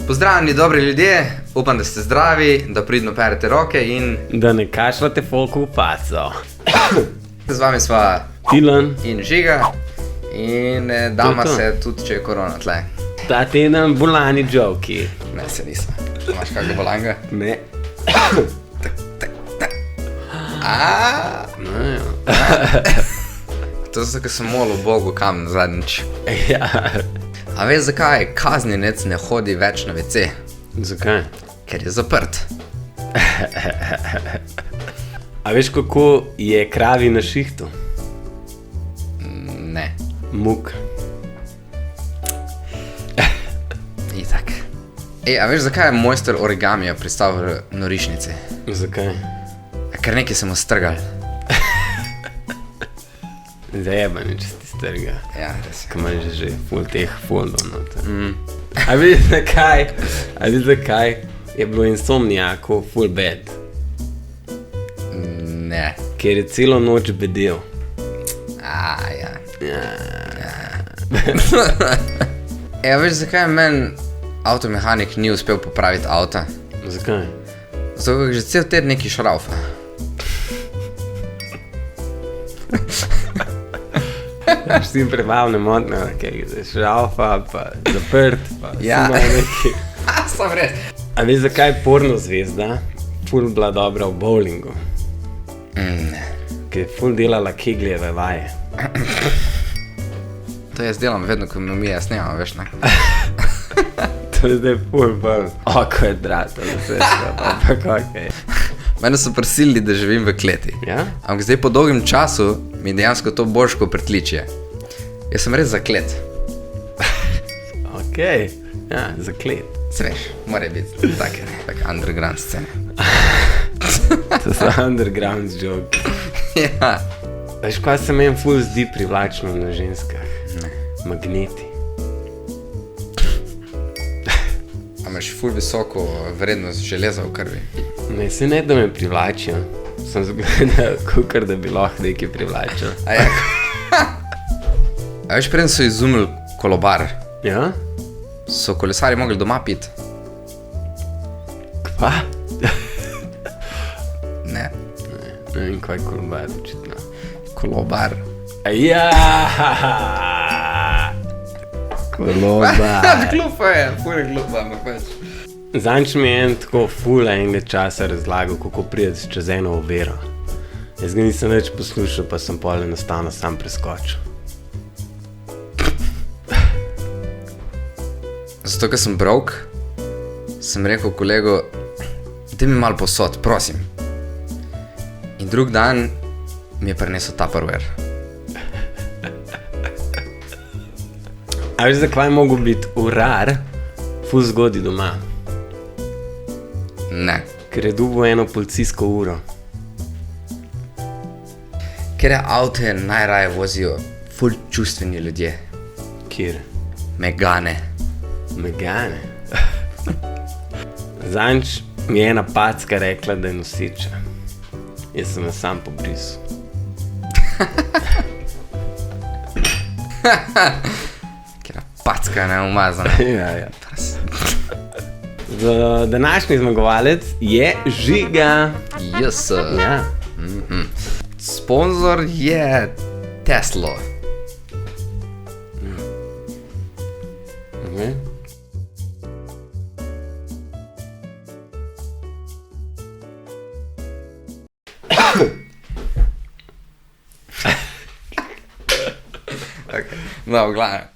Pozdravljeni, dobri ljudje, upam, da ste zdravi, da pridno perete roke in da ne kašljate folku v paco. Z vami sva Tilan in Žiga in dama se tudi, če je korona tle. Ta teden bolani joki. Ne, se nisem. Imaš kakega bolanga? Ne. No, To je zato, ker sem molil Bogu kam zadnjič. ja. A veš, zakaj kaznjenec ne hodi več na WC? Zakaj? Ker je zaprt. A veš, kako je kravi na šihtu? Ne. Muk. Itak. A veš, zakaj je mojster origamija pristal v norišnici? Zakaj? Ker nekaj sem ostrgal. Zajebani, če ti strga. Ja, res. Ko imaš že ful teh fondov noter. A veš zakaj je bilo insomnijakov ful bad? Ne. Ker je celo noč bedel. Ja. Ja. Veš, zakaj meni avtomehanik ni uspel popraviti avta? Zakaj? Zato, ker že cel teden neki šraufa. S tem prebavne motne, kaj je šraufa, pa zaprt, pa Ja. neki. Sam res. A veš, zakaj je porno zvezda ful bila dobra v bowlingu? Ne. Ker je ful delala keglijeve vaje. To jaz delam vedno, ko mi jaz snemam, veš, ne? To je zdaj ful bolj oko je drato, da se pa kakaj. Mene so prisilili, da živim v kleti. Ja? Ampak zdaj po dolgem času mi dejansko to boljš kot pritličje. Jaz sem res zaklet. Okej, ja, zaklet. Sveš, mora biti tak underground scene. To so underground joke. Ja. Veš, kaj se meni ful zdi privlačno na ženskah? Ne. Magneti. A imaš ful visoko vrednost železa v krvi? Ne, se ne, da me privlačijo. Sem zgledal, kukor da bi lahko nekaj privlačil. A ja. A veš, preden so izumili kolobar, Ja? so kolesarji mogli doma piti? Kva? Ne. Ne vem, kaj je kolobar, očitno. Kolobar. Ja! Kolobar. Glupa je, ful je glupa, ampak več. Zanč mi je en tako ful enega časa razlagal, kako prideti čez eno oviro. Jaz ga nisem več poslušal, pa sem pol enostavno sam preskočil. Zato, ker sem brok, sem rekel kolegu, daj mi malo posod, prosim. In drug dan mi je prinesel Tupperware. A veš, zakaj je mogel biti urar ful zgodi doma? Ne. Ker je dobil eno policijsko uro. Ker je avte najraje vozijo ful čustveni ljudje. Kjer? Megane. Megane. Zanč mi je ena packa rekla, da je noseča. Jaz sem jo sam pobrisal. Ker je packa neumazana. Ja. Današnji zmagovalec je Žiga. Yes. Ja. Sponzor je Tesla. Okay. Okay. No, v glavnem.